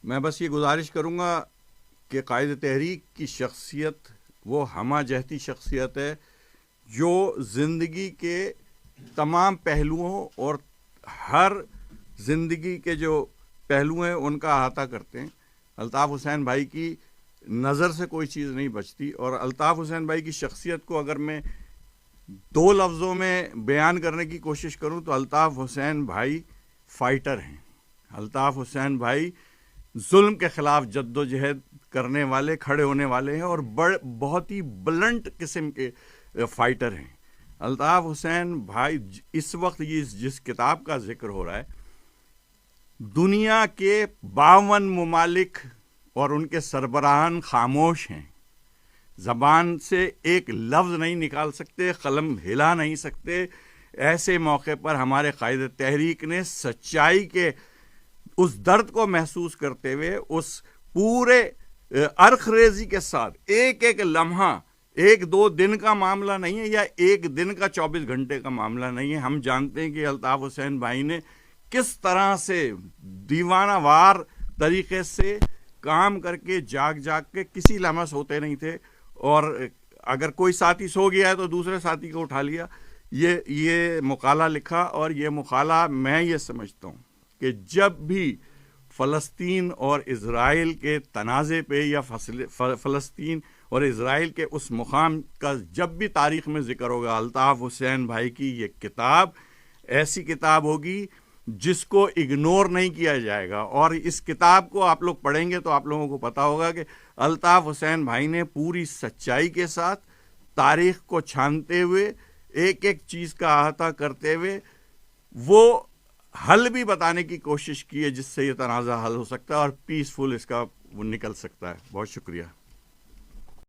میں بس یہ گزارش کروں گا کہ قائد تحریک کی شخصیت وہ ہمہ جہتی شخصیت ہے جو زندگی کے تمام پہلوؤں اور ہر زندگی کے جو پہلو ہیں ان کا احاطہ کرتے ہیں. الطاف حسین بھائی کی نظر سے کوئی چیز نہیں بچتی، اور الطاف حسین بھائی کی شخصیت کو اگر میں دو لفظوں میں بیان کرنے کی کوشش کروں تو الطاف حسین بھائی فائٹر ہیں. الطاف حسین بھائی ظلم کے خلاف جد و جہد کرنے والے، کھڑے ہونے والے ہیں، اور بہت ہی بلنٹ قسم کے فائٹر ہیں. الطاف حسین بھائی اس وقت یہ جس کتاب کا ذکر ہو رہا ہے، دنیا کے 52 ممالک اور ان کے سربراہان خاموش ہیں، زبان سے ایک لفظ نہیں نکال سکتے، قلم ہلا نہیں سکتے. ایسے موقع پر ہمارے قائد تحریک نے سچائی کے اس درد کو محسوس کرتے ہوئے، اس پورے عرق ریزی کے ساتھ، ایک ایک لمحہ، ایک دو دن کا معاملہ نہیں ہے یا ایک دن کا 24 گھنٹے کا معاملہ نہیں ہے. ہم جانتے ہیں کہ الطاف حسین بھائی نے کس طرح سے دیوانہ وار طریقے سے کام کر کے جاگ کے کسی لمحہ سوتے نہیں تھے، اور اگر کوئی ساتھی سو گیا ہے تو دوسرے ساتھی کو اٹھا لیا. یہ مقالہ لکھا، اور یہ مقالہ میں یہ سمجھتا ہوں کہ جب بھی فلسطین اور اسرائیل کے تنازع پہ یا فلسطین اور اسرائیل کے اس مقام کا جب بھی تاریخ میں ذکر ہوگا، الطاف حسین بھائی کی یہ کتاب ایسی کتاب ہوگی جس کو اگنور نہیں کیا جائے گا. اور اس کتاب کو آپ لوگ پڑھیں گے تو آپ لوگوں کو پتا ہوگا کہ الطاف حسین بھائی نے پوری سچائی کے ساتھ تاریخ کو چھانتے ہوئے، ایک ایک چیز کا احاطہ کرتے ہوئے، وہ حل بھی بتانے کی کوشش کی ہے جس سے یہ تنازع حل ہو سکتا ہے اور پیسفل اس کا وہ نکل سکتا ہے. بہت شکریہ.